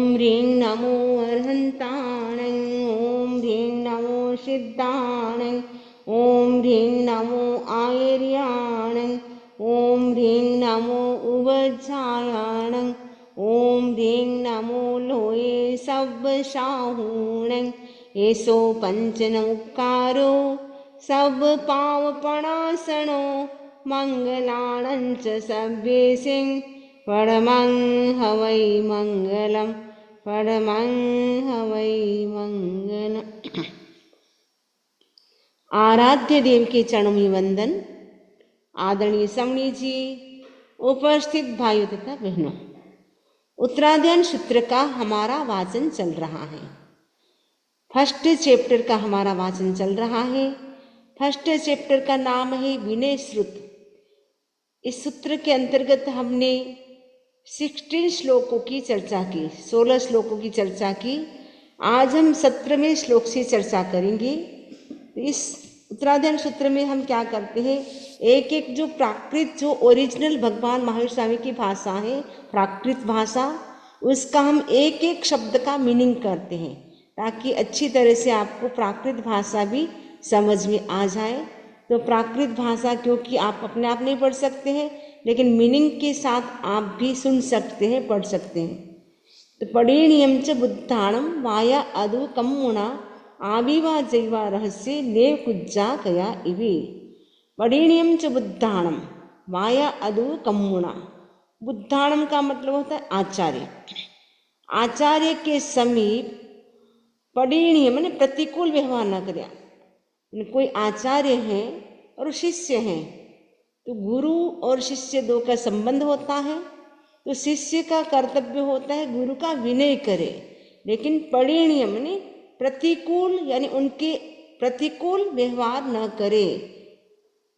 ह्रीं नमो अर्हन्ताणं, ॐ ह्रीं नमो सिद्धाणं, ॐ ह्रीं नमो आयर्याणं, ॐ ह्रीं नमो उवज्जायाणं, ॐ ह्रीं नमो लोये सब्बशाहूणं। एषो पञ्चनमुक्कारो सब्बपावपणासनो, मङ्गलाणं च सव्येसिं परमं हवै मंगलम, परमं हवै मंगलम। आराध्य देव के चरणों में वंदन। आदरणीय समणी जी, उपस्थित भाइयों तथा बहनों, उत्तराध्ययन सूत्र का हमारा वाचन चल रहा है। फर्स्ट चैप्टर का हमारा वाचन चल रहा है। फर्स्ट चैप्टर का नाम है विनय श्रुत। इस सूत्र के अंतर्गत हमने 16 श्लोकों की चर्चा की, 16 श्लोकों की चर्चा की। आज हम 17वें श्लोक से चर्चा करेंगे। इस उत्तराध्ययन सूत्र में हम क्या करते हैं, एक एक जो प्राकृत, जो ओरिजिनल भगवान महावीर स्वामी की भाषा है, प्राकृत भाषा, उसका हम एक एक शब्द का मीनिंग करते हैं, ताकि अच्छी तरह से आपको प्राकृत भाषा भी समझ में आ जाए। तो प्राकृत भाषा क्योंकि आप अपने आप नहीं पढ़ सकते हैं, लेकिन मीनिंग के साथ आप भी सुन सकते हैं, पढ़ सकते हैं। तो पठनीयं च बुद्धाणं माया अदु कम्मुणा, आविवा जैवा रहस्य नेव कुज्जा कया इवे। पठनीयं च बुद्धाणं माया अदु कम्मुणा। बुद्धाणं का मतलब होता है आचार्य। आचार्य के समीप पठनीय माने प्रतिकूल व्यवहार न करें। कोई आचार्य है और शिष्य हैं, तो गुरु और शिष्य दो का संबंध होता है। तो शिष्य का कर्तव्य होता है गुरु का विनय करे, लेकिन पठनीय माने प्रतिकूल, यानी उनके प्रतिकूल व्यवहार न करे।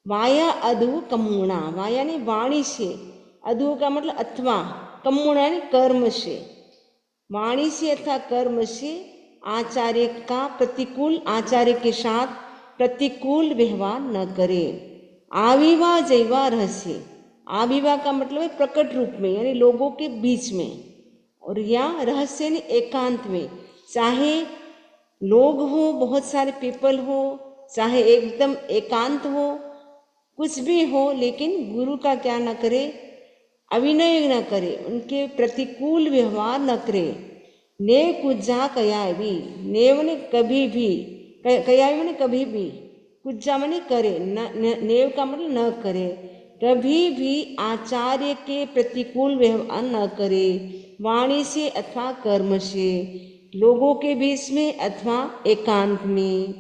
वाया अधु कम्मुणा, वाया यानी वाणी से, अधु का मतलब अथवा, कम्मुणा यानी कर्म से। वाणी से अथवा कर्म से आचार्य का प्रतिकूल, आचार्य के साथ प्रतिकूल व्यवहार न करे। आविवा जैवा रहस्य, आविवा का मतलब है प्रकट रूप में, यानी लोगों के बीच में, और या रहस्य यानी एकांत में। चाहे लोग हो, बहुत सारे पीपल हो, चाहे एकदम एकांत हो, कुछ भी हो, लेकिन गुरु का क्या न करे, अविनय न करे, उनके प्रतिकूल व्यवहार न करे। ने कुज्जा कया भी, नेव ने कभी भी, कया मैंने कभी भी, कुज्जा मैंने करे, नेव का मतलब न करे, कभी भी आचार्य के प्रतिकूल व्यवहार न करे, वाणी से अथवा कर्म से, लोगों के बीच में अथवा एकांत में।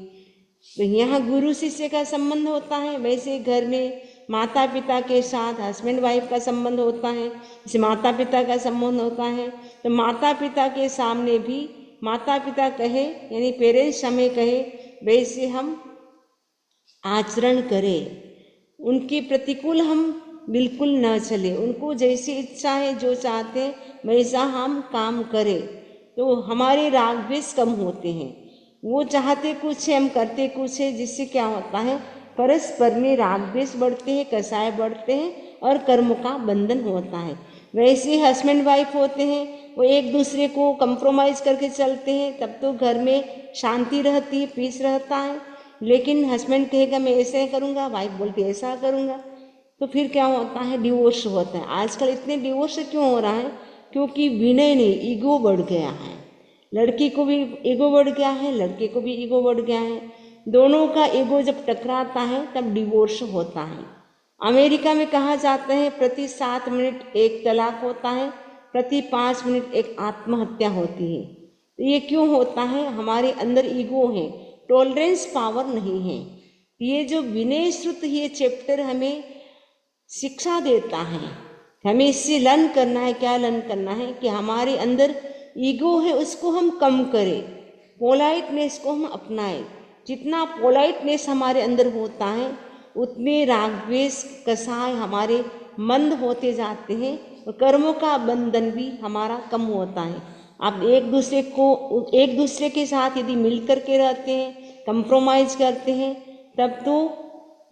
तो यहाँ गुरु शिष्य का संबंध होता है, वैसे घर में माता पिता के साथ हस्बैंड वाइफ का संबंध होता है, जैसे माता पिता का संबंध होता है। तो माता पिता के सामने भी माता पिता कहे, यानी पेरेंट्स हमें कहे, वैसे हम आचरण करें। उनके प्रतिकूल हम बिल्कुल न चले, उनको जैसी इच्छा है, जो चाहते हैं वैसा हम काम करें, तो हमारे राग द्वेष कम होते हैं। वो चाहते कुछ है, हम करते कुछ है, जिससे क्या होता है, परस्पर में राग द्वेष बढ़ते हैं, कसाय बढ़ते हैं और कर्म का बंधन होता है। वैसे हस्बैंड वाइफ होते हैं, वो एक दूसरे को कंप्रोमाइज़ करके चलते हैं, तब तो घर में शांति रहती है, पीस रहता है। लेकिन हस्बैंड कहेगा मैं ऐसे करूँगा, वाइफ बोलती ऐसा करूँगा, तो फिर क्या होता है, डिवोर्स होता है। आजकल इतने डिवोर्स क्यों हो रहा है, क्योंकि विनय नहीं, ईगो बढ़ गया है। लड़की को भी ईगो बढ़ गया है, लड़के को भी ईगो बढ़ गया है। दोनों का ईगो जब टकराता है तब डिवोर्स होता है। अमेरिका में कहा जाता है प्रति 7 मिनट एक तलाक होता है, प्रति 5 मिनट एक आत्महत्या होती है। तो ये क्यों होता है, हमारे अंदर ईगो है, टॉलरेंस पावर नहीं है। ये जो विनय श्रुत, ये चैप्टर हमें शिक्षा देता है, हमें इससे लर्न करना है। क्या लर्न करना है कि हमारे अंदर ईगो है उसको हम कम करें, पोलाइटनेस को हम अपनाएं। जितना पोलाइटनेस हमारे अंदर होता है, उतने राग द्वेष कसाय हमारे मंद होते जाते हैं और कर्मों का बंधन भी हमारा कम होता है। आप एक दूसरे के साथ यदि मिल करके रहते हैं, कंप्रोमाइज़ करते हैं, तब तो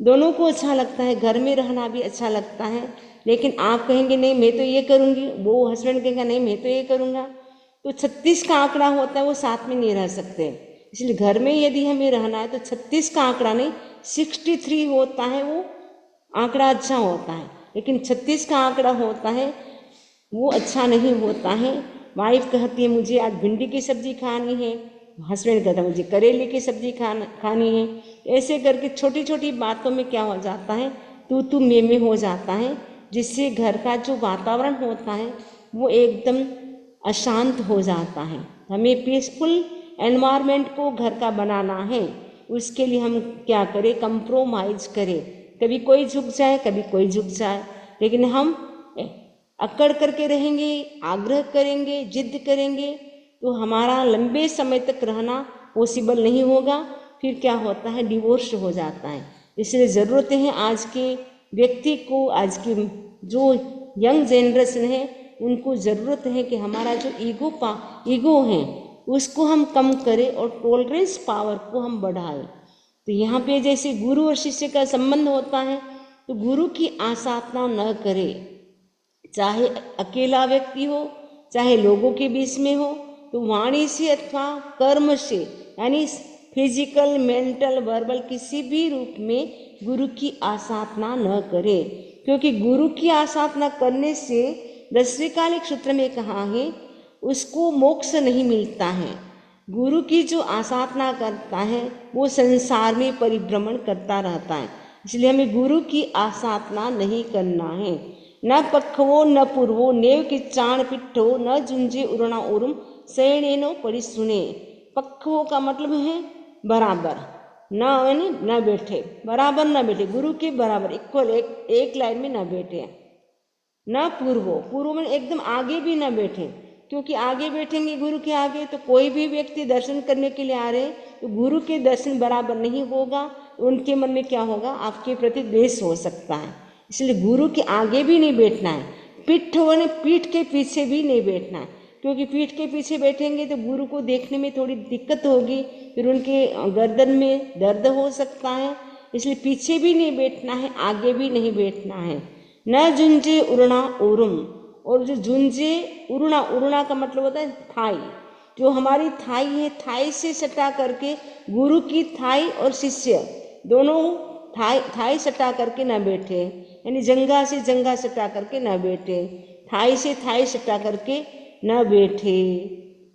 दोनों को अच्छा लगता है, घर में रहना भी अच्छा लगता है। लेकिन आप कहेंगे नहीं मैं तो ये करूँगी, वो हस्बैंड कहेगा नहीं मैं तो ये करूँगा, तो 36 का आंकड़ा होता है वो साथ में नहीं रह सकते। इसलिए घर में यदि हमें रहना है तो 36 का आंकड़ा नहीं 63 होता है, वो आंकड़ा अच्छा होता है। लेकिन 36 का आंकड़ा होता है वो अच्छा नहीं होता है। वाइफ कहती है मुझे आज भिंडी की सब्जी खानी है, हस्बैंड कहता है मुझे करेले की सब्जी खानी है। ऐसे करके छोटी छोटी बातों में क्या हो जाता है, तू मैं हो जाता है, जिससे घर का जो वातावरण होता है वो एकदम अशांत हो जाता है। हमें पीसफुल एनवायरनमेंट को घर का बनाना है। उसके लिए हम क्या करें, कंप्रोमाइज करें। कभी कोई झुक जाए, कभी कोई झुक जाए, लेकिन हम अकड़ करके रहेंगे, आग्रह करेंगे, जिद करेंगे तो हमारा लंबे समय तक रहना पॉसिबल नहीं होगा। फिर क्या होता है, डिवोर्स हो जाता है। इसलिए ज़रूरत है आज के व्यक्ति को, आज की जो यंग जनरेशन है उनको ज़रूरत है कि हमारा जो ईगो है उसको हम कम करें और टॉलरेंस पावर को हम बढ़ाएं। तो यहाँ पे जैसे गुरु और शिष्य का संबंध होता है तो गुरु की आसाधना न करे, चाहे अकेला व्यक्ति हो चाहे लोगों के बीच में हो, तो वाणी से अथवा कर्म से, यानी फिजिकल, मेंटल, वर्बल किसी भी रूप में गुरु की आसाधना न करे। क्योंकि गुरु की आसाधना करने से दशरिकालिक सूत्र में कहा है उसको मोक्ष नहीं मिलता है। गुरु की जो आसाधना करता है वो संसार में परिभ्रमण करता रहता है। इसलिए हमें गुरु की आसाधना नहीं करना है। न पक्खवो न पूर्वो नेव किच्चाण पिट्ठो न जुंजे उरणा उरुम सैणेनो परिसुने। पक्खवो का मतलब है बराबर, न यानी न बैठे, बराबर न बैठे, गुरु के बराबर इक्वल, एक लाइन में न बैठे। न पूर्व में एकदम आगे भी न बैठे, क्योंकि आगे बैठेंगे गुरु के आगे तो कोई भी व्यक्ति दर्शन करने के लिए आ रहे हैं तो गुरु के दर्शन बराबर नहीं होगा, उनके मन में क्या होगा, आपके प्रति द्वेष हो सकता है। इसलिए गुरु के आगे भी नहीं बैठना है, पीठ के पीछे भी नहीं बैठना है, क्योंकि पीठ के पीछे बैठेंगे तो गुरु को देखने में थोड़ी दिक्कत होगी, फिर उनके गर्दन में दर्द हो सकता है। इसलिए पीछे भी नहीं बैठना है, आगे भी नहीं बैठना है। न जुंजे उरणा उरुम, और जो झुंझे उड़ना का मतलब होता है थाई, जो हमारी थाई है, थाई से सटा करके गुरु की थाई और शिष्य दोनों थाई सटा करके न बैठे, यानी जंगा से जंगा सटा करके न बैठे, थाई से थाई सटा करके न बैठे।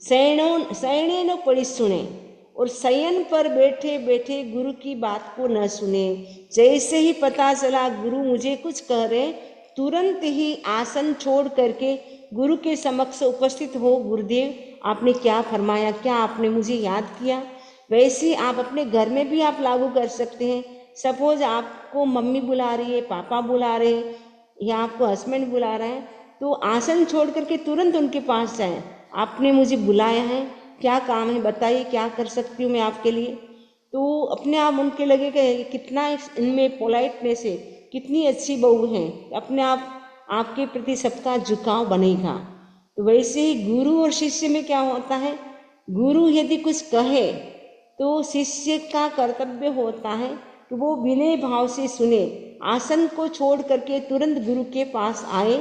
सैणे न पड़ी सुने, और शयन पर बैठे बैठे गुरु की बात को न सुने। जैसे ही पता चला गुरु मुझे कुछ कह रहे, तुरंत ही आसन छोड़ करके गुरु के समक्ष उपस्थित हो, गुरुदेव आपने क्या फरमाया, क्या आपने मुझे याद किया। वैसे आप अपने घर में भी आप लागू कर सकते हैं। सपोज आपको मम्मी बुला रही है, पापा बुला रहे हैं या आपको हस्बैंड बुला रहे हैं, तो आसन छोड़ करके तुरंत उनके पास जाएं, आपने मुझे बुलाया है, क्या काम है बताइए, क्या कर सकती हूँ मैं आपके लिए। तो अपने आप उनके लगेगा कितना इनमें पोलाइटनेस है, कितनी अच्छी बहू है, अपने आप आपके प्रति सबका झुकाव बनेगा। तो वैसे ही गुरु और शिष्य में क्या होता है, गुरु यदि कुछ कहे तो शिष्य का कर्तव्य होता है कि वो विनय भाव से सुने, आसन को छोड़ करके तुरंत गुरु के पास आए।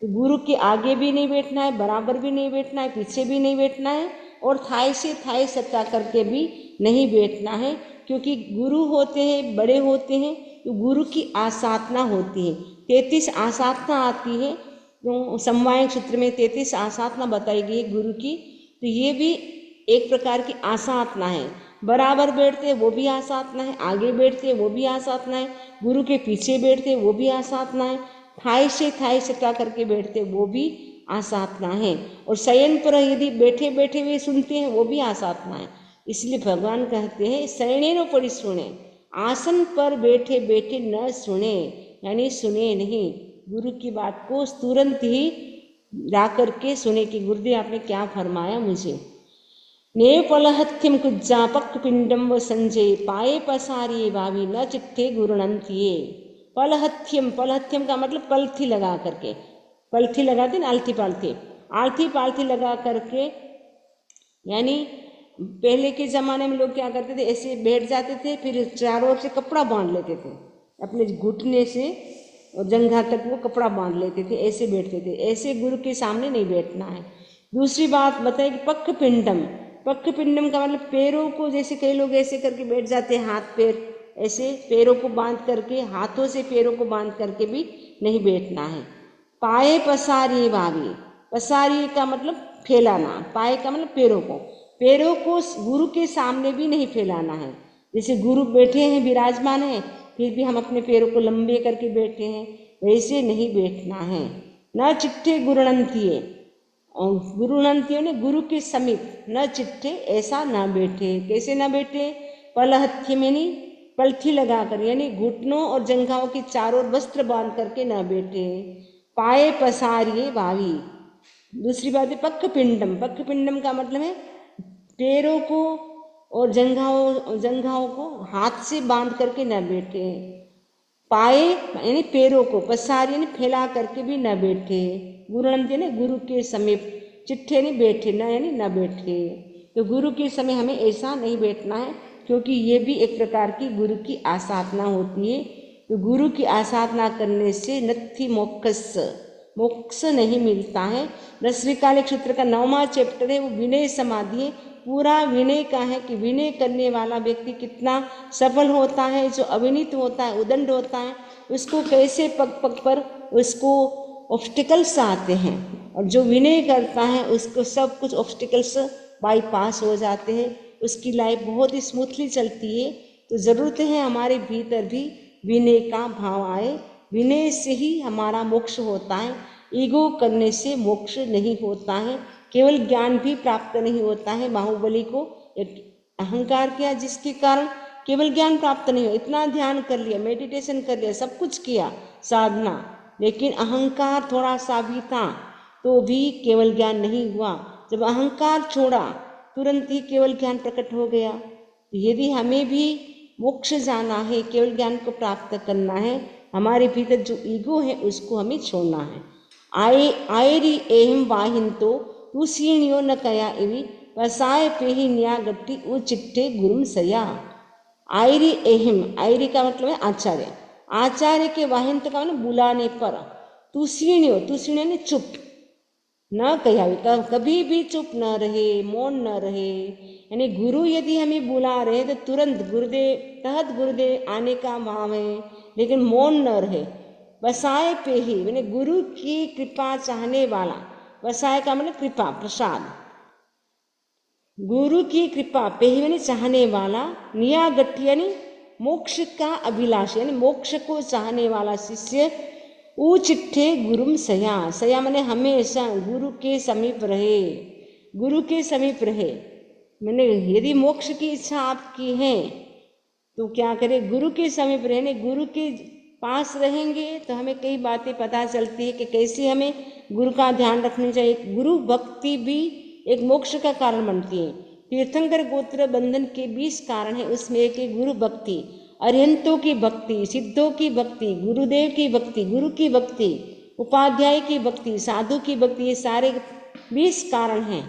तो गुरु के आगे भी नहीं बैठना है, बराबर भी नहीं बैठना है, पीछे भी नहीं बैठना है, और थाई से थाई सटा करके भी नहीं बैठना है, क्योंकि गुरु होते हैं, बड़े होते हैं, तो गुरु की आसाधना होती है। 33 आसाधना आती है, जो समवायिक सूत्र में 33 आसाधना बताई गई है गुरु की। तो ये भी एक प्रकार की आसाधना है। बराबर बैठते वो भी आसाधना है, आगे बैठते वो भी आसाधना है, गुरु के पीछे बैठते वो भी आसाधना है, थाई से थाई सटा करके बैठते वो भी आसाधना है, और शयन पर यदि बैठे बैठे हुए सुनते हैं वो भी आसाधना है। इसलिए भगवान कहते हैं शयने न पड़ी सुने, आसन पर बैठे बैठे न सुने, यानी सुने नहीं, गुरु की बात को तुरंत ही जा करके सुने कि गुरुदेव आपने क्या फरमाया मुझे। ने पलहथ्यम कुज्जापक पिंडम व संजय पाए पसारिये भावी न चित्ते गुरुनंतिये। पलहथ्यम का मतलब पलथी लगा करके, पलथी लगाते ना, आलथी पालथी लगा करके, यानी पहले के ज़माने में लोग क्या करते थे, ऐसे बैठ जाते थे, फिर चारों ओर से कपड़ा बांध लेते थे, अपने घुटने से और जंघा तक वो कपड़ा बांध लेते थे, ऐसे बैठते थे। ऐसे गुरु के सामने नहीं बैठना है। दूसरी बात बताए कि पक्क पिंडम, पक्क पिंडम का मतलब पैरों को, जैसे कई लोग ऐसे करके बैठ जाते हैं, हाथ पैर ऐसे पैरों को बांध करके, हाथों से पैरों को बांध करके भी नहीं बैठना है। पाए पसारिए भावी, पसारिए का मतलब फैलाना, पाए का मतलब पैरों को गुरु के सामने भी नहीं फैलाना है। जैसे गुरु बैठे हैं, विराजमान हैं, फिर भी हम अपने पैरों को लंबे करके बैठे हैं, वैसे नहीं बैठना है। न चिट्ठे गुरुनंतिये, और गुरुनंतिये ने गुरु के समीप, न चिट्ठे ऐसा ना बैठे। कैसे ना बैठे? पलहथ्य में नहीं, पलथी लगाकर यानी घुटनों और जंघाओं के चारों वस्त्र बांध करके न बैठे। पाए पसारिए भावी, दूसरी बात है पक्क पिंडम, पक्क पिंडम का मतलब है पैरों को और जंघाओं को हाथ से बांध करके न बैठे। पाए यानी पैरों को, पसारी यानी फैला करके भी न बैठे। गुरुनंद यानी गुरु के समीप, चिट्ठे नहीं बैठे, न यानी न बैठे। तो गुरु के समय हमें ऐसा नहीं बैठना है, क्योंकि ये भी एक प्रकार की गुरु की आसाधना होती है। तो गुरु की आसाधना करने से नत्थि मोक्ष नहीं मिलता है। रसविकालिक सूत्र का 9वां चैप्टर है, वो विनय समाधि है। पूरा विनय का है कि विनय करने वाला व्यक्ति कितना सफल होता है। जो अविनीत होता है, उदंड होता है, उसको कैसे पग पग पर उसको ऑब्स्टिकल्स आते हैं, और जो विनय करता है उसको सब कुछ ऑब्स्टिकल्स बाईपास हो जाते हैं, उसकी लाइफ बहुत ही स्मूथली चलती है। तो ज़रूरत है हमारे भीतर भी विनय का भाव आए। विनय से ही हमारा मोक्ष होता है। ईगो करने से मोक्ष नहीं होता है। केवल ज्ञान भी प्राप्त नहीं होता है। बाहुबली को एक अहंकार किया, जिसके कारण केवल ज्ञान प्राप्त नहीं हो। इतना ध्यान कर लिया, मेडिटेशन कर लिया, सब कुछ किया, साधना, लेकिन अहंकार थोड़ा सा भी था तो भी केवल ज्ञान नहीं हुआ। जब अहंकार छोड़ा तुरंत ही केवल ज्ञान प्रकट हो गया। यदि हमें भी मोक्ष जाना है, केवल ज्ञान को प्राप्त करना है, हमारे भीतर जो ईगो है उसको हमें छोड़ना है। आयरी एहम वाहिंतो तू सीणियो न कया इवी वसाय पेही न्या गट्टी उ चिट्ठे गुरुम सया। आयरी एहिम, आयरी का मतलब है आचार्य, आचार्य के वाहिंत का मतलब बुलाने पर, तू सीणियो ने चुप न कया, कभी भी चुप न रहे, मौन न रहे। यानी गुरु यदि हमें बुला रहे तो तुरंत गुरुदेव आने का भाव है, लेकिन मौन न रहे। वसाय पे ही मैंने गुरु की कृपा चाहने वाला, वसाय का मतलब कृपा, प्रसाद, गुरु की कृपा पे ही मैंने चाहने वाला, निया गट्टी यानी मोक्ष का अभिलाष यानी मोक्ष को चाहने वाला शिष्य, ऊ चिट्ठे गुरुम सया, सया मैंने हमेशा गुरु के समीप रहे, गुरु के समीप रहे। मैंने यदि मोक्ष की इच्छा आपकी है तो क्या करें, गुरु के समीप रहने, गुरु के पास रहेंगे तो हमें कई बातें पता चलती है कि कैसे हमें गुरु का ध्यान रखना चाहिए। गुरु भक्ति भी एक मोक्ष का कारण बनती है। तीर्थंकर गोत्र बंधन के 20 कारण है, उसमें एक है गुरु भक्ति, अरिहंतों की भक्ति, सिद्धों की भक्ति, गुरुदेव की भक्ति, गुरु की भक्ति, उपाध्याय की भक्ति, साधु की भक्ति, ये सारे 20 कारण हैं।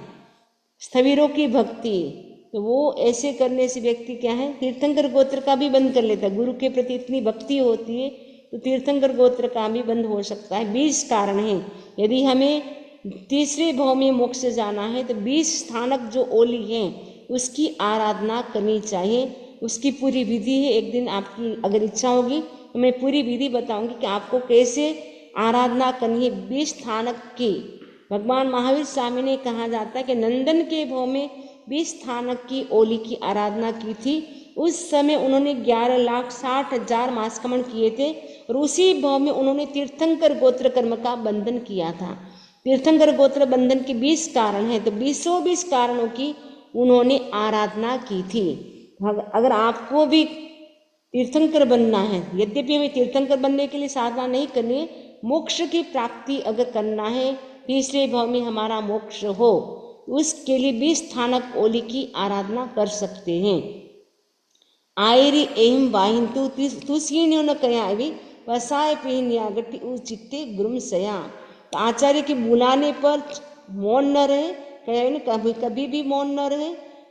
स्थविरों की भक्ति, तो वो ऐसे करने से व्यक्ति क्या है, तीर्थंकर गोत्र का भी बंद कर लेता है। गुरु के प्रति इतनी भक्ति होती है तो तीर्थंकर गोत्र का भी बंद हो सकता है। 20 कारण हैं। यदि हमें तीसरे भाव में मोक्ष जाना है तो 20 स्थानक जो ओली हैं उसकी आराधना करनी चाहिए। उसकी पूरी विधि है। एक दिन आपकी अगर इच्छा होगी तो मैं पूरी विधि बताऊंगी कि आपको कैसे आराधना करनी है 20 स्थानक की। भगवान महावीर स्वामी ने कहा जाता है कि नंदन के भाव में 20 स्थानक की ओली की आराधना की थी। उस समय उन्होंने 11,60,000 मासकमण किए थे और उसी भाव में उन्होंने तीर्थंकर गोत्र कर्म का बंधन किया था। तीर्थंकर गोत्र बंधन के 20 कारण हैं, तो 20 कारणों की उन्होंने आराधना की थी। अगर आपको भी तीर्थंकर बनना है, यद्यपि हमें तीर्थंकर बनने के लिए साधना नहीं करनी है, मोक्ष की प्राप्ति अगर करना है, तीसरे भाव में हमारा मोक्ष हो, उसके लिए 20 स्थानक ओली की आराधना कर सकते हैं। आयरी एम वाहिंतु तुसीन्यो न कयावी वसाय पिन्या गट्टी उ चित्ते गुरुम सया। तो आचार्य के बुलाने पर मौन न रहे, कभी कभी भी मौन न रहे।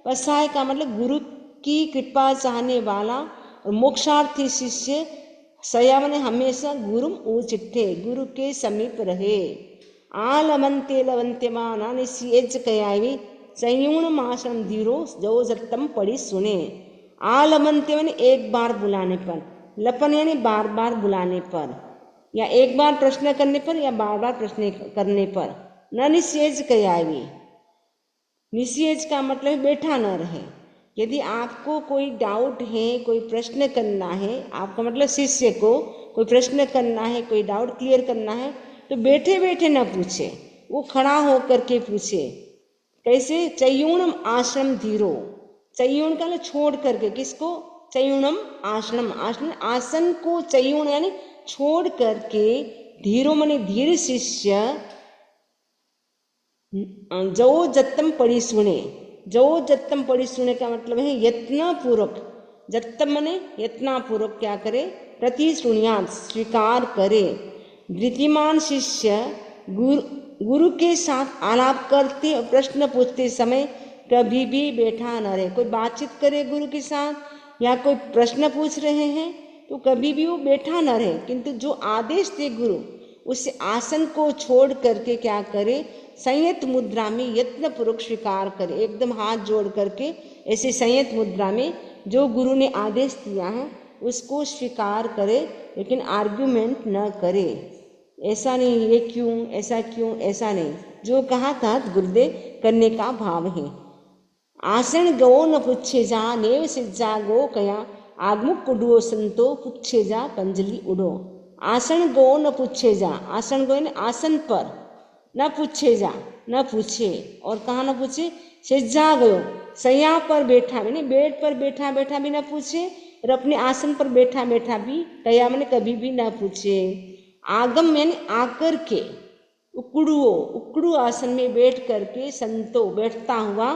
वसाय का मतलब गुरु की कृपा चाहने वाला और मोक्षार्थी शिष्य, सया मैंने हमेशा गुरुम ऊ चिट्ठे गुरु के समीप रहे। आलमंते लवंत्यमाना निस्येज कयावी संयूण माशम धीरो जो जत्तम पड़ी सुने। आलमंते यानी एक बार बुलाने पर, लपन यानी बार बार बुलाने पर, या एक बार प्रश्न करने पर या बार बार प्रश्न करने पर। न निस्येज कयावी, निस्येज का मतलब बैठा न रहे। यदि आपको कोई डाउट है, कोई प्रश्न करना है, आपका मतलब शिष्य को कोई प्रश्न करना है, कोई डाउट क्लियर करना है, तो बैठे बैठे न पूछे, वो खड़ा होकर के पूछे। कैसे? चयूणम आश्रम धीरो, चयूण का छोड़ करके, किसको? चयूणम आश्रम, आश्रम आसन को चयूण यानी छोड़ करके, धीरो माने धीर शिष्य, जो जत्तम पड़ी सुने। जो जत्तम पड़ी सुने का मतलब है यत्न पूर्वक, जत्तम माने यत्ना पूर्वक क्या करे? प्रति सुनियात, स्वीकार करे। वृत्तिमान शिष्य गुरु के साथ आलाप करते और प्रश्न पूछते समय कभी भी बैठा न रहे। कोई बातचीत करे गुरु के साथ या कोई प्रश्न पूछ रहे हैं तो कभी भी वो बैठा न रहे, किंतु जो आदेश दे गुरु उस आसन को छोड़ करके क्या करे? संयत मुद्रा में यत्न पूर्वक स्वीकार करे, एकदम हाथ जोड़ करके ऐसे संयत मुद्रा में जो गुरु ने आदेश दिया है उसको स्वीकार करे, लेकिन आर्ग्यूमेंट न करे। ऐसा नहीं ये क्यों, ऐसा क्यों, ऐसा नहीं, जो कहा था गुरुदेव करने का भाव है। आसन गो न पूछे जा, नेव सिज्जा गो कया, आगमुख उड़ो संतो पूछे जा पंजलि उड़ो। आसन गो न पूछे जा, आसन गो यानी आसन पर न पूछे जा, न पूछे। और कहाँ न पूछे? सिज्जा गयो, सैया पर बैठा मैंने बेड पर बैठा बैठा भी न पूछे, और अपने आसन पर बैठा बैठा भी, कया मैंने कभी भी न पूछे। आगम मैंने आकर के, उकड़ुओ, उकड़ू आसन में बैठ करके, संतो बैठता हुआ,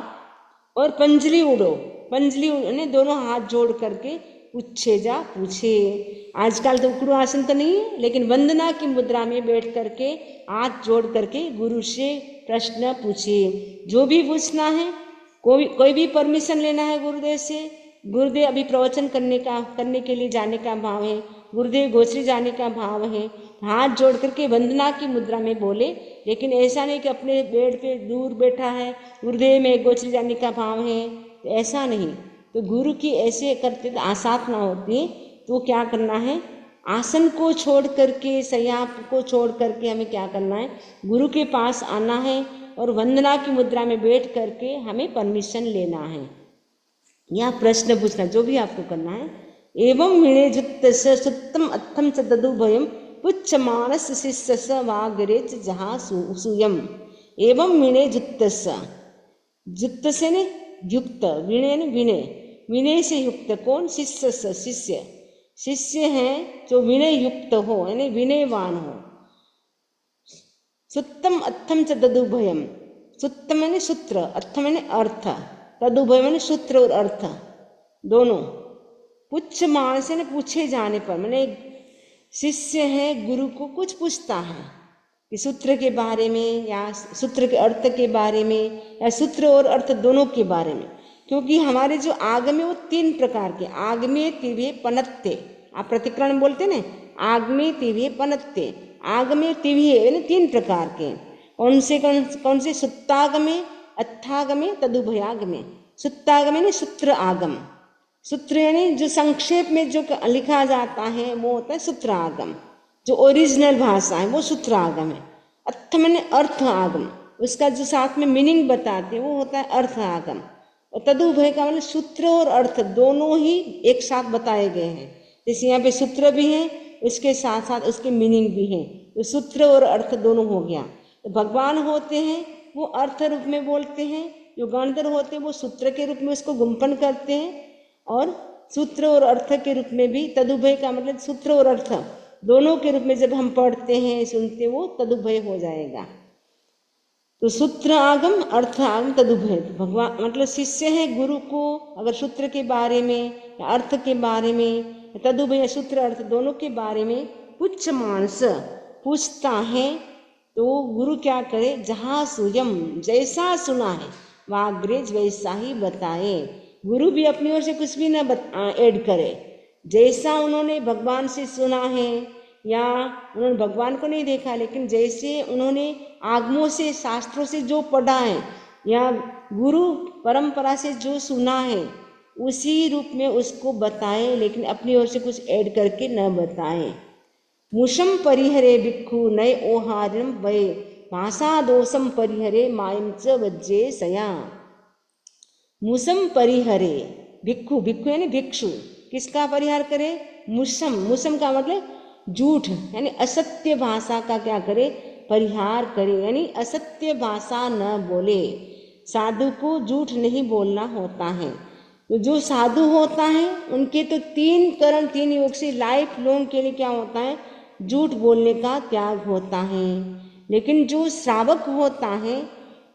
और पंजली उड़ो, पंजली यानी दोनों हाथ जोड़ करके पूछे जा, पूछे। आजकल तो उकड़ू आसन तो नहीं है, लेकिन वंदना की मुद्रा में बैठ करके हाथ जोड़ करके गुरु से प्रश्न पूछे। जो भी पूछना है, कोई भी परमिशन लेना है गुरुदेव से, गुरुदेव अभी प्रवचन करने के लिए जाने का भाव है, गुरुदेव गोचरी जाने का भाव है, हाथ जोड़ करके वंदना की मुद्रा में बोले। लेकिन ऐसा नहीं कि अपने बेड पे दूर बैठा है, गुरुदेव में गोचरी जाने का भाव है, तो ऐसा नहीं। तो गुरु की ऐसे करते तो आसाधना होती है, तो क्या करना है? आसन को छोड़ करके, सैया को छोड़ करके हमें क्या करना है? गुरु के पास आना है और वंदना की मुद्रा में बैठ करके हमें परमिशन लेना है या प्रश्न पूछना, जो भी आपको करना है। एवं विणे जुत्त सुत्तम अत्थम च ददु भयम पुच्छ मानस शिष्य स वागरेच जहा सुयम। एवं विणे जुत्त, जुत्त से ने युक्त, विनय ने विनय, विनय से युक्त कौन? शिष्य, शिष्य, शिष्य है जो विनय युक्त हो, यानी विनयवान हो। सुत्तम अत्थम च तदुभयम, सुत्तम यानी सूत्र, अत्थम यानी अर्थ, तदुभयम यानी सूत्र और अर्थ दोनों। पुच्छ मानस यानी पूछे जाने पर, मैंने शिष्य है गुरु को कुछ पूछता है कि सूत्र के बारे में या सूत्र के अर्थ के बारे में या सूत्र और अर्थ दोनों के बारे में। क्योंकि हमारे जो आगम है वो 3 प्रकार के, आगमे तिव्य पनत्ते, आप प्रतिकरण बोलते ना, आगमे तिव्य पनत्ते, आगमे तिव्य यानी 3 प्रकार के। कौन से? सुत्तागमे, अत्थागमे, तदुभयागमे। सुत्तागमे यानी सूत्र आगम, सूत्र यानी जो संक्षेप में जो लिखा जाता है वो होता है सूत्र आगम, जो ओरिजिनल भाषा है वो सूत्र आगम है। अर्थ यानी अर्थ आगम, उसका जो साथ में मीनिंग बताते हैं वो होता है अर्थ आगम। और तदुभय का मतलब सूत्र और अर्थ दोनों ही एक साथ बताए गए हैं। जैसे यहाँ पे सूत्र भी हैं, उसके साथ साथ उसके मीनिंग भी हैं, तो सूत्र और अर्थ दोनों हो गया। तो भगवान होते हैं वो अर्थ रूप में बोलते हैं, जो गणधर होते हैं वो सूत्र के रूप में उसको गुम्फन करते हैं, और सूत्र और अर्थ के रूप में भी। तदुभय का मतलब सूत्र और अर्थ दोनों के रूप में जब हम पढ़ते हैं, सुनते हैं, वो तदुभय हो जाएगा। तो सूत्र आगम, अर्थ आगम, तदुभय। भगवान मतलब शिष्य है गुरु को अगर सूत्र के बारे में या अर्थ के बारे में, तदुभय सूत्र अर्थ दोनों के बारे में पुच्छ मानस पूछता है, तो गुरु क्या करे? जहाँ सुयम, जैसा सुना है वाग्रेज वैसा ही बताए। गुरु भी अपनी ओर से कुछ भी न ऐड करे, जैसा उन्होंने भगवान से सुना है या उन्होंने भगवान को नहीं देखा, लेकिन जैसे उन्होंने आगमों से, शास्त्रों से जो पढ़ा है या गुरु परंपरा से जो सुना है उसी रूप में उसको बताएं, लेकिन अपनी ओर से कुछ ऐड करके न बताएं। मुषम परिहरे भिक्खु नय ओहारिणम वय भाषा दोषम परिहरे मायम च वज्जे सया। मुषम परिहरे भिक्खु, भिक्खु यानी भिक्षु, किसका परिहार करे? मुषम, मुषम का मतलब झूठ यानी असत्य भाषा का क्या करे? परिहार करे, यानी असत्य भाषा न बोले। साधु को झूठ नहीं बोलना होता है। तो जो साधु होता है उनके तो 3 करण 3 योग से लाइफ लॉन्ग के लिए क्या होता है? झूठ बोलने का त्याग होता है। लेकिन जो श्रावक होता है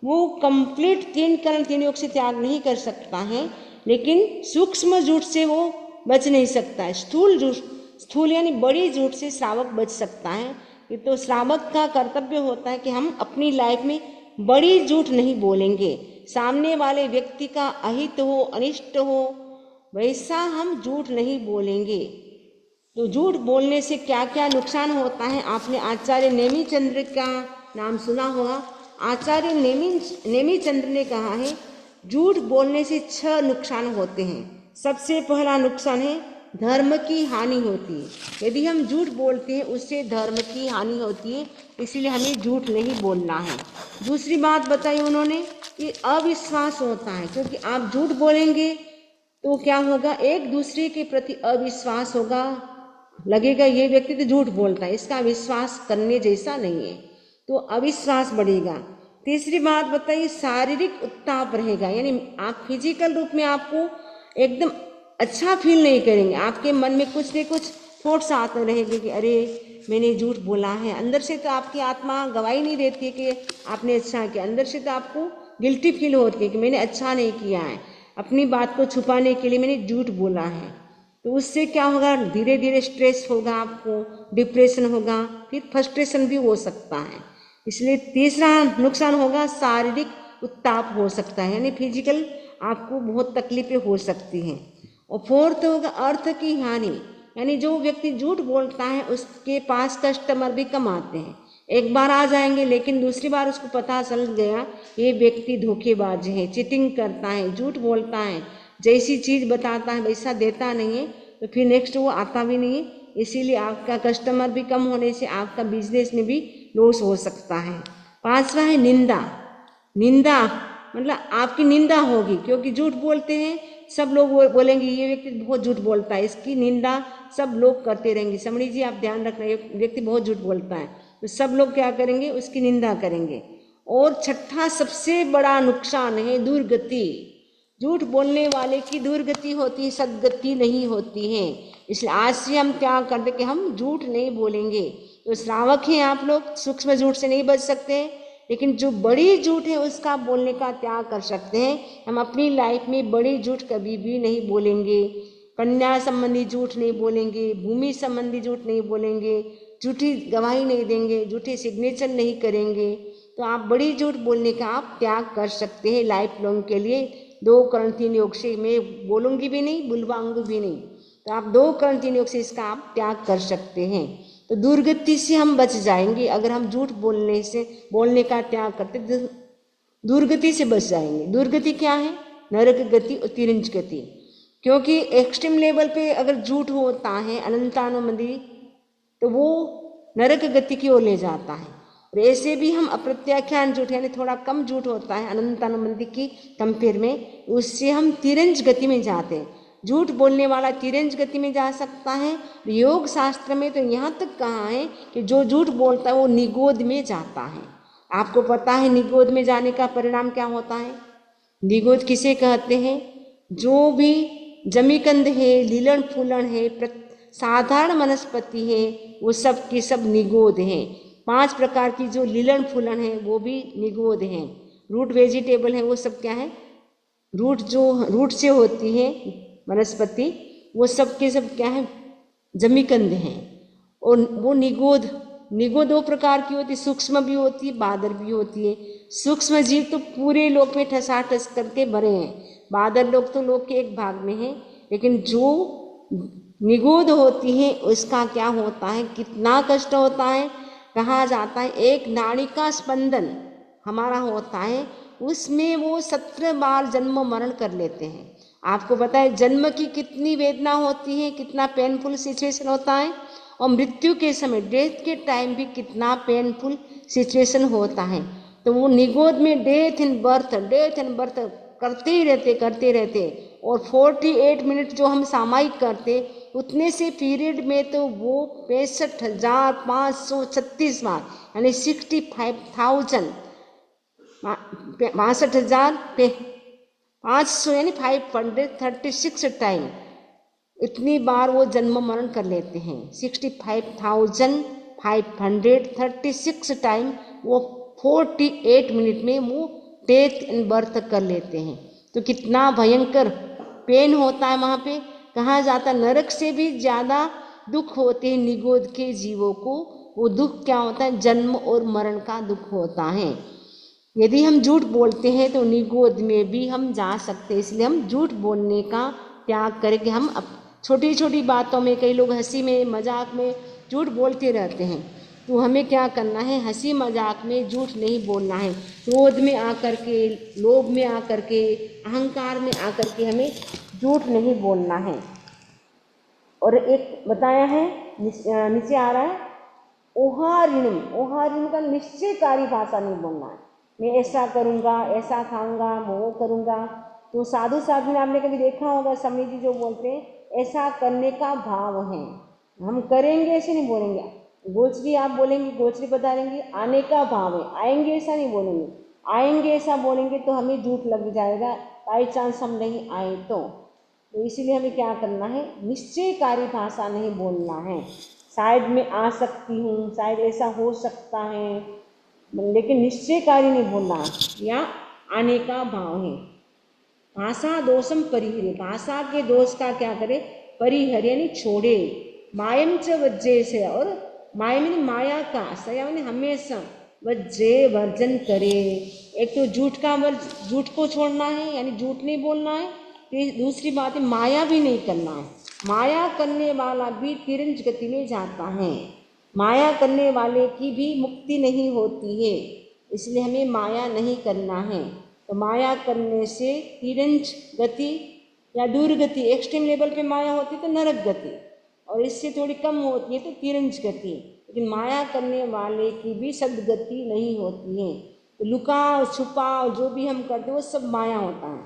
वो कंप्लीट 3 करण 3 योग से त्याग नहीं कर सकता है, लेकिन सूक्ष्म झूठ से वो बच नहीं सकता है। स्थूल झूठ, स्थूल यानी बड़ी झूठ से श्रावक बच सकता है। ये तो श्रावक का कर्तव्य होता है कि हम अपनी लाइफ में बड़ी झूठ नहीं बोलेंगे। सामने वाले व्यक्ति का अहित हो, अनिष्ट हो, वैसा हम झूठ नहीं बोलेंगे। तो झूठ बोलने से क्या क्या नुकसान होता है? आपने आचार्य नेमिचंद्र का नाम सुना होगा। आचार्य नेमिचंद्र ने कहा है झूठ बोलने से 6 नुकसान होते हैं। सबसे पहला नुकसान है धर्म की हानि होती है। यदि हम झूठ बोलते हैं उससे धर्म की हानि होती है, इसीलिए हमें झूठ नहीं बोलना है। दूसरी बात बताई उन्होंने कि अविश्वास होता है, क्योंकि आप झूठ बोलेंगे तो क्या होगा? एक दूसरे के प्रति अविश्वास होगा, लगेगा ये व्यक्ति तो झूठ बोलता है, इसका विश्वास करने जैसा नहीं है, तो अविश्वास बढ़ेगा। तीसरी बात बताइए शारीरिक उत्ताप रहेगा, यानी आप फिजिकल रूप में आपको एकदम अच्छा फील नहीं करेंगे। आपके मन में कुछ न कुछ थॉट्स आते रहेंगे कि अरे मैंने झूठ बोला है। अंदर से तो आपकी आत्मा गवाही नहीं देती है कि आपने अच्छा किया, अंदर से तो आपको गिल्टी फील होती है कि मैंने अच्छा नहीं किया है, अपनी बात को छुपाने के लिए मैंने झूठ बोला है। तो उससे क्या होगा? धीरे धीरे स्ट्रेस होगा, आपको डिप्रेशन होगा, फिर फ्रस्ट्रेशन भी हो सकता है। इसलिए तीसरा नुकसान होगा शारीरिक उत्ताप हो सकता है, यानी फिजिकल आपको बहुत तकलीफें हो सकती हैं। और फोर्थ होगा अर्थ की हानि, यानी जो व्यक्ति झूठ बोलता है उसके पास कस्टमर भी कम आते हैं। एक बार आ जाएंगे, लेकिन दूसरी बार उसको पता चल गया ये व्यक्ति धोखेबाज है, चीटिंग करता है, झूठ बोलता है, जैसी चीज़ बताता है वैसा देता नहीं है, तो फिर नेक्स्ट वो आता भी नहीं है। इसीलिए आपका कस्टमर भी कम होने से आपका बिजनेस में भी लॉस हो सकता है। पांचवा है निंदा। निंदा मतलब आपकी निंदा होगी, क्योंकि झूठ बोलते हैं सब लोग बोलेंगे ये व्यक्ति बहुत झूठ बोलता है, इसकी निंदा सब लोग करते रहेंगे। समझी जी, आप ध्यान रखना, ये व्यक्ति बहुत झूठ बोलता है तो सब लोग क्या करेंगे? उसकी निंदा करेंगे। और छठा सबसे बड़ा नुकसान है दुर्गति। झूठ बोलने वाले की दुर्गति होती है, सद्गति नहीं होती है। इसलिए आज से हम त्याग कर दे कि हम झूठ नहीं बोलेंगे। तो श्रावक हैं आप लोग, सूक्ष्म झूठ से नहीं बच सकते, लेकिन जो बड़ी झूठ है उसका बोलने का त्याग कर सकते हैं। हम अपनी लाइफ में बड़ी झूठ कभी भी नहीं बोलेंगे। कन्या संबंधी झूठ नहीं बोलेंगे, भूमि संबंधी झूठ नहीं बोलेंगे, झूठी गवाही नहीं देंगे, झूठी सिग्नेचर नहीं करेंगे। तो आप बड़ी झूठ बोलने का आप त्याग कर सकते हैं लाइफ लॉन्ग के लिए। 2 करण 3 योग से, मैं बोलूँगी भी नहीं, बुलवाऊंगी भी नहीं, तो आप 2 करण 3 योग से इसका आप त्याग कर सकते हैं। तो दुर्गति से हम बच जाएंगे अगर हम झूठ बोलने का त्याग करते, दुर्गति से बच जाएंगे। दुर्गति क्या है? नरक गति और तिरंज गति। क्योंकि एक्सट्रीम लेवल पे अगर झूठ होता है अनंतानुमति, तो वो नरक गति की ओर ले जाता है। और ऐसे भी हम अप्रत्याख्यान झूठ, यानी थोड़ा कम झूठ होता है अनंतानुमति की कंपेयर में, उससे हम तिरंज गति में जाते हैं। झूठ बोलने वाला तिरंज गति में जा सकता है। योग शास्त्र में तो यहाँ तक कहा है कि जो झूठ बोलता है वो निगोद में जाता है। आपको पता है निगोद में जाने का परिणाम क्या होता है? निगोद किसे कहते हैं? जो भी जमीकंद है, लीलन फूलन है, साधारण वनस्पति है, वो सब के सब निगोद हैं। 5 प्रकार की जो लीलन फूलन है वो भी निगोद हैं। रूट वेजिटेबल है वो सब क्या है? रूट, जो रूट से होती है वनस्पति, वो सब के सब क्या है? जमीकंद हैं। और वो निगोद 2 प्रकार की होती है, सूक्ष्म भी होती है, बादर भी होती है। सूक्ष्म जीव तो पूरे लोक में ठसाठस करके भरे हैं, बादर लोग तो लोक के एक भाग में हैं। लेकिन जो निगोद होती है उसका क्या होता है, कितना कष्ट होता है। कहा जाता है एक नाड़ी का स्पंदन हमारा होता है, उसमें वो 17 बार जन्म मरण कर लेते हैं। आपको पता है जन्म की कितनी वेदना होती है, कितना पेनफुल सिचुएशन होता है, और मृत्यु के समय डेथ के टाइम भी कितना पेनफुल सिचुएशन होता है। तो वो निगोद में डेथ एंड बर्थ करते रहते और 48 मिनट जो हम सामायिक करते, उतने से पीरियड में तो वो 65,536 बार यानी 65,000 62,500 यानी 536 टाइम इतनी बार वो जन्म मरण कर लेते हैं। 65,536 टाइम वो 48 मिनट में वो डेथ एंड बर्थ कर लेते हैं। तो कितना भयंकर पेन होता है वहाँ पे। कहा जाता नरक से भी ज़्यादा दुख होते हैं निगोद के जीवों को। वो दुख क्या होता है, जन्म और मरण का दुख होता है। यदि हम झूठ बोलते हैं तो निगोद में भी हम जा सकते हैं, इसलिए हम झूठ बोलने का त्याग करें कि हम छोटी छोटी बातों में, कई लोग हंसी में मजाक में झूठ बोलते रहते हैं, तो हमें क्या करना है, हंसी मजाक में झूठ नहीं बोलना है। क्रोध में आकर के, लोभ में आकर के, अहंकार में आकर के हमें झूठ नहीं बोलना है। और एक बताया है नीचे आ रहा है ओहारिणम का निश्चयकारी भाषा नहीं बोलना है। मैं ऐसा करूँगा, ऐसा खाऊंगा, मैं वो करूँगा। तो साधु साधु ने आपने कभी देखा होगा, स्वामी जी जो बोलते हैं ऐसा करने का भाव है, हम करेंगे ऐसे नहीं बोलेंगे। गोचरी आप बोलेंगे, गोचरी बता देंगे, आने का भाव है, आएंगे ऐसा नहीं बोलेंगे। आएंगे ऐसा बोलेंगे तो हमें झूठ लग जाएगा, बाई चांस हम नहीं आए तो इसीलिए हमें क्या करना है, निश्चयकारी भाषा नहीं बोलना है। शायद मैं आ सकती हूँ, शायद ऐसा हो सकता है, लेकिन निश्चयकारी नहीं बोलना या आने का भाव है। भाषा दोषम परिहरे, भाषा के दोष का क्या करे, परिहर यानी छोड़े। मायम च वज्जे से, और माया में माया का, सया ने हमेशा वज्जे वर्जन करे। एक तो झूठ को छोड़ना है यानी झूठ नहीं बोलना है। दूसरी बात है माया भी नहीं करना है। माया करने वाला भी तिरंज गति में जाता है, माया करने वाले की भी मुक्ति नहीं होती है, इसलिए हमें माया नहीं करना है। तो माया करने से तिरंज गति या दुर्गति, एक्सट्रीम लेवल पे माया होती है तो नरक गति, और इससे थोड़ी कम होती है तो तिरंज गति। लेकिन माया करने वाले की भी सदगति नहीं होती है। तो लुकाओ छुपाओ जो भी हम करते वो सब माया होता है।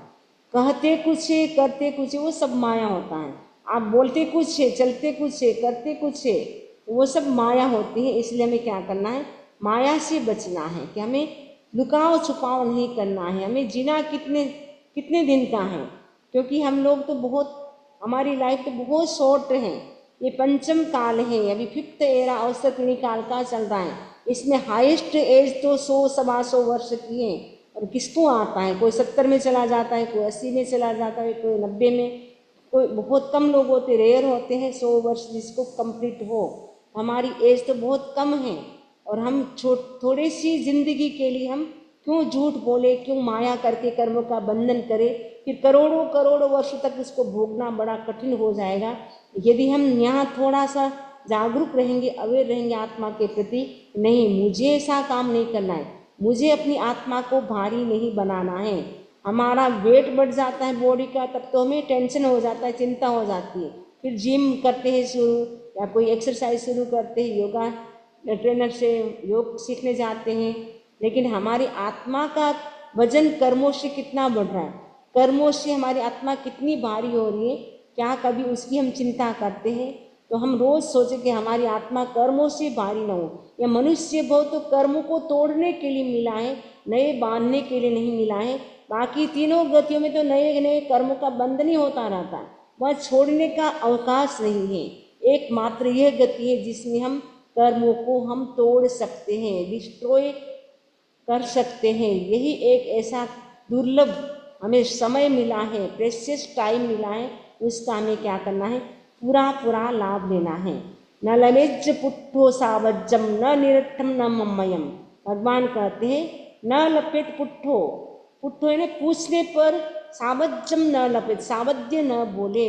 कहते कुछ है, करते कुछ है, वो सब माया होता है। आप बोलते कुछ है, चलते कुछ है, करते कुछ है, वो सब माया होती है। इसलिए हमें क्या करना है, माया से बचना है कि हमें लुकाओ छुपाओ नहीं करना है। हमें जीना कितने दिन का है, क्योंकि हम लोग तो बहुत, हमारी लाइफ तो बहुत शॉर्ट है। ये पंचम काल है, अभी 5th एरा औसत काल का चल रहा है। इसमें हाईएस्ट एज तो 100-125 वर्ष की है। और किसको आता है, कोई 70 में चला जाता है, कोई 80 में चला जाता है, कोई 90 में, कोई बहुत कम लोग होते, रेयर होते हैं 100 वर्ष जिसको कंप्लीट हो। हमारी एज तो बहुत कम है, और हम थोड़ी सी जिंदगी के लिए हम क्यों झूठ बोले, क्यों माया करके कर्मों का बंधन करें, फिर करोड़ों करोड़ों वर्षों तक इसको भोगना बड़ा कठिन हो जाएगा। यदि हम यहाँ थोड़ा सा जागरूक रहेंगे, अवेयर रहेंगे आत्मा के प्रति, नहीं मुझे ऐसा काम नहीं करना है, मुझे अपनी आत्मा को भारी नहीं बनाना है। हमारा वेट बढ़ जाता है बॉडी का, तब तो हमें टेंशन हो जाता है, चिंता हो जाती है। फिर जिम करते हैं शुरू, या कोई एक्सरसाइज शुरू करते हैं, योगा ट्रेनर से योग सीखने जाते हैं, लेकिन हमारी आत्मा का वजन कर्मों से कितना बढ़ रहा है, कर्मों से हमारी आत्मा कितनी भारी हो रही है, क्या कभी उसकी हम चिंता करते हैं? तो हम रोज सोचें कि हमारी आत्मा कर्मों से भारी न हो। या मनुष्य बहुत तो कर्मों को तोड़ने के लिए मिला है, नए बांधने के लिए नहीं मिला है। बाकी तीनों गतियों में तो नए नए कर्मों का बंधन ही होता रहता है, वह छोड़ने का अवकाश नहीं है। एकमात्र यह गति है जिसमें हम कर्मों को हम तोड़ सकते हैं, डिस्ट्रॉय कर सकते हैं। यही एक ऐसा दुर्लभ हमें समय मिला है, प्रेशियस टाइम मिला है, उसका हमें क्या करना है, पूरा लाभ लेना है। न लमेज पुट्ठो सावज्जम न निरट्ठम न मम्मयम। भगवान कहते हैं न लपेट पुट्ठो, पुट्ठो यानी पूछने पर, सावज्जम न लपेट, सावध्य न बोले।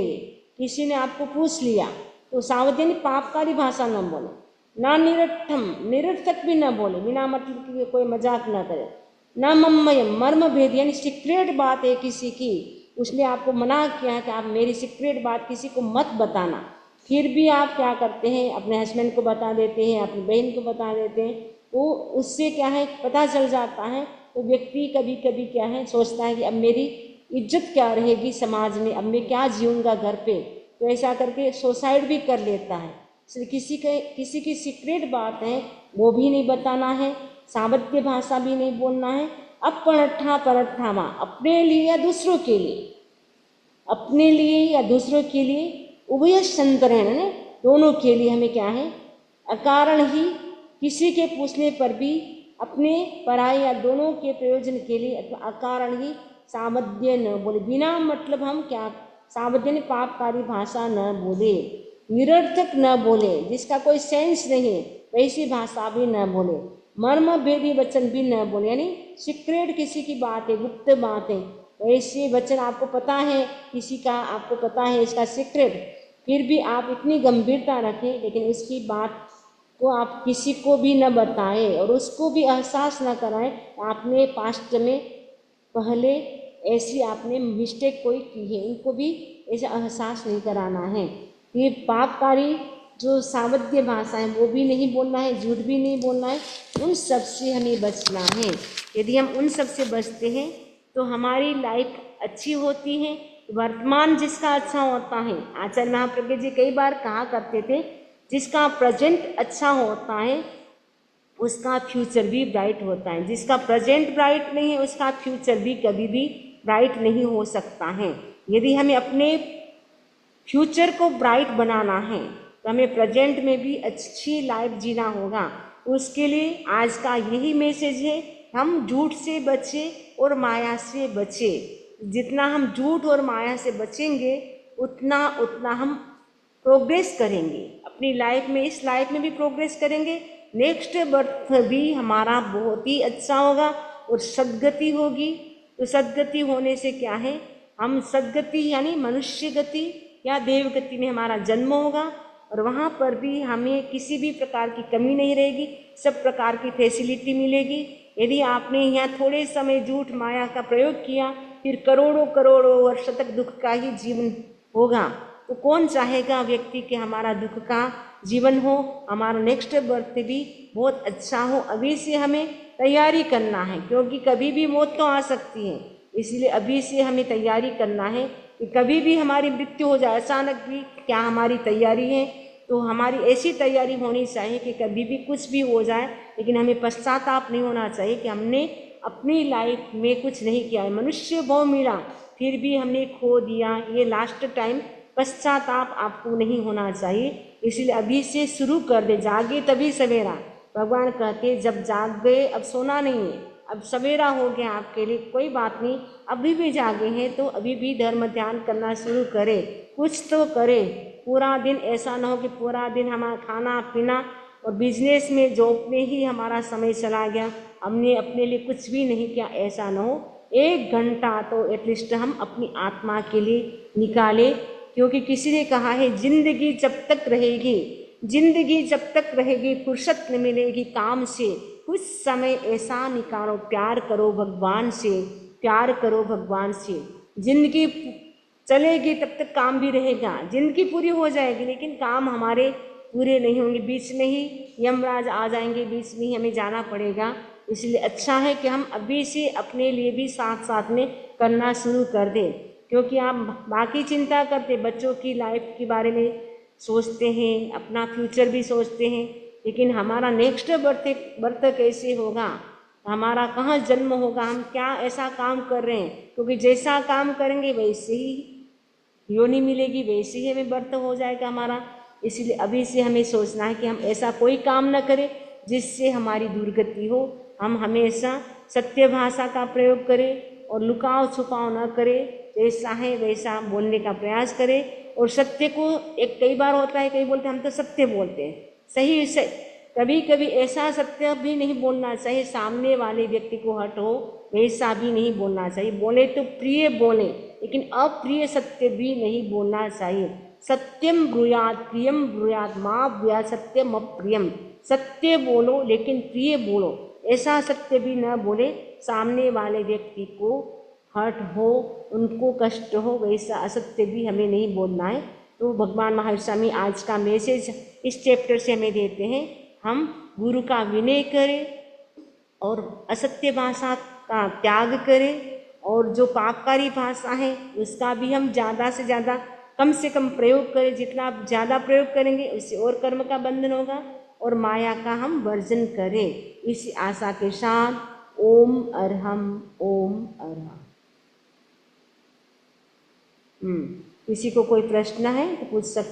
किसी ने आपको पूछ लिया तो सावधानी पापकारी भाषा न बोले, ना निरर्थम निरर्थक भी न बोले, बिना मतलब की कोई मजाक न करे, ना मम्मयम मर्म भेद यानी सीक्रेट बात है किसी की, उसने आपको मना किया कि आप मेरी सीक्रेट बात किसी को मत बताना, फिर भी आप क्या करते हैं अपने हस्बैंड को बता देते हैं, अपनी बहन को बता देते हैं, तो उससे क्या है पता चल जाता है, तो व्यक्ति कभी कभी क्या है सोचता है कि अब मेरी इज्जत क्या रहेगी समाज में, अब मैं क्या जीऊँगा घर पे, तो ऐसा करके सुसाइड भी कर लेता है। इसलिए किसी की सीक्रेट बात है वो भी नहीं बताना है, सावध्य भाषा भी नहीं बोलना है। अपनठा परठा अपने लिए या दूसरों के लिए, अपने लिए या दूसरों के लिए, उभय संतरण ने दोनों के लिए हमें क्या है अकारण ही किसी के पूछने पर भी अपने पराये या दोनों के प्रयोजन के लिए अकारण ही सावध्य न बोले, बिना मतलब हम क्या सावध्य ने पापकारी भाषा न बोले, निरर्थक न बोले, जिसका कोई सेंस नहीं वैसी भाषा भी न बोले, मर्म भेदी वचन भी न बोले, यानी सीक्रेट किसी की बात है, गुप्त बात है, वैसे वचन आपको पता है किसी का, आपको पता है इसका सीक्रेट, फिर भी आप इतनी गंभीरता रखें लेकिन उसकी बात को आप किसी को भी न बताएं और उसको भी एहसास न कराएं आपने पास्ट में पहले ऐसी आपने मिस्टेक कोई की है, उनको भी ऐसा एहसास नहीं कराना है। ये पापकारी जो सावध्य भाषा है वो भी नहीं बोलना है, झूठ भी नहीं बोलना है, उन सब से हमें बचना है। यदि हम उन सब से बचते हैं तो हमारी लाइफ अच्छी होती है। वर्तमान जिसका अच्छा होता है, आचार्य महाप्रज्ञ जी कई बार कहा करते थे, जिसका प्रेजेंट अच्छा होता है उसका फ्यूचर भी ब्राइट होता है, जिसका प्रेजेंट ब्राइट नहीं है उसका फ्यूचर भी कभी भी ब्राइट नहीं हो सकता है। यदि हमें अपने फ्यूचर को ब्राइट बनाना है तो हमें प्रेजेंट में भी अच्छी लाइफ जीना होगा। उसके लिए आज का यही मैसेज है, हम झूठ से बचे और माया से बचे। जितना हम झूठ और माया से बचेंगे उतना उतना हम प्रोग्रेस करेंगे अपनी लाइफ में, इस लाइफ में भी प्रोग्रेस करेंगे, नेक्स्ट बर्थ भी हमारा बहुत ही अच्छा होगा और सद्गति होगी। तो सद्गति होने से क्या है, हम सद्गति यानी मनुष्य गति या देव गति में हमारा जन्म होगा और वहाँ पर भी हमें किसी भी प्रकार की कमी नहीं रहेगी, सब प्रकार की फैसिलिटी मिलेगी। यदि आपने यहाँ थोड़े समय झूठ माया का प्रयोग किया फिर करोड़ों करोड़ों वर्ष तक दुख का ही जीवन होगा, तो कौन चाहेगा व्यक्ति कि हमारा दुख का जीवन हो, हमारा नेक्स्ट बर्थ भी बहुत अच्छा हो। अभी से हमें तैयारी करना है क्योंकि कभी भी मौत तो आ सकती है, इसलिए अभी से हमें तैयारी करना है कि कभी भी हमारी मृत्यु हो जाए अचानक भी, क्या हमारी तैयारी है, तो हमारी ऐसी तैयारी होनी चाहिए कि कभी भी कुछ भी हो जाए लेकिन हमें पश्चाताप नहीं होना चाहिए कि हमने अपनी लाइफ में कुछ नहीं किया है। मनुष्य बहु मिला फिर भी हमने खो दिया, ये लास्ट टाइम, पश्चाताप आपको नहीं होना चाहिए। इसलिए अभी से शुरू कर दे, जागे तभी सवेरा। भगवान कहते जब जाग गए अब सोना नहीं है, अब सवेरा हो गया आपके लिए, कोई बात नहीं, अभी भी जागे हैं तो अभी भी धर्म ध्यान करना शुरू करें, कुछ तो करें। पूरा दिन ऐसा ना हो कि पूरा दिन हमारा खाना पीना और बिजनेस में जॉब में ही हमारा समय चला गया, हमने अपने लिए कुछ भी नहीं किया, ऐसा ना हो। 1 घंटा तो एटलीस्ट हम अपनी आत्मा के लिए निकालें, क्योंकि किसी ने कहा है जिंदगी जब तक रहेगी, जिंदगी जब तक रहेगी फुर्सत न मिलेगी काम से, कुछ समय ऐसा निकालो, प्यार करो भगवान से, प्यार करो भगवान से। जिंदगी चलेगी तब तक काम भी रहेगा, जिंदगी पूरी हो जाएगी लेकिन काम हमारे पूरे नहीं होंगे, बीच में ही यमराज आ जाएंगे, बीच में ही हमें जाना पड़ेगा। इसलिए अच्छा है कि हम अभी से अपने लिए भी साथ साथ में करना शुरू कर दें, क्योंकि आप बाकी चिंता करते, बच्चों की लाइफ के बारे में सोचते हैं, अपना फ्यूचर भी सोचते हैं, लेकिन हमारा नेक्स्ट बर्थ कैसे होगा, हमारा कहाँ जन्म होगा, हम क्या ऐसा काम कर रहे हैं, क्योंकि जैसा काम करेंगे वैसे ही योनि मिलेगी, वैसे ही हमें बर्थ हो जाएगा हमारा। इसलिए अभी से हमें सोचना है कि हम ऐसा कोई काम न करें जिससे हमारी दुर्गति हो। हम हमेशा सत्य भाषा का प्रयोग करें और लुकाव छुपाव न करें, जैसा है वैसा बोलने का प्रयास करें। और सत्य को एक कई बार होता है, कई बोलते हैं हम तो सत्य बोलते हैं, सही से कभी कभी ऐसा सत्य भी नहीं बोलना चाहिए सामने वाले व्यक्ति को हर्ट हो, वैसा भी नहीं बोलना चाहिए। बोले तो प्रिय बोले लेकिन अप्रिय सत्य भी नहीं बोलना चाहिए। सत्यम ब्रूयात प्रियम ब्रूयात मा ब्रूयात सत्यम अप्रियम। सत्य बोलो लेकिन प्रिय बोलो। ऐसा सत्य भी न बोले सामने वाले व्यक्ति को हर्ट हो, उनको कष्ट हो, वैसा असत्य भी हमें नहीं बोलना है। तो भगवान महावीर स्वामी आज का मैसेज इस चैप्टर से हमें देते हैं, हम गुरु का विनय करें और असत्य भाषा का त्याग करें, और जो पापकारी भाषा है उसका भी हम ज़्यादा से ज़्यादा कम से कम प्रयोग करें। जितना आप ज़्यादा प्रयोग करेंगे उससे और कर्म का बंधन होगा, और माया का हम वर्जन करें। इसी आशा के साथ ओम अरहम ओम अरहम। किसी को कोई प्रश्न है तो पूछ सकते।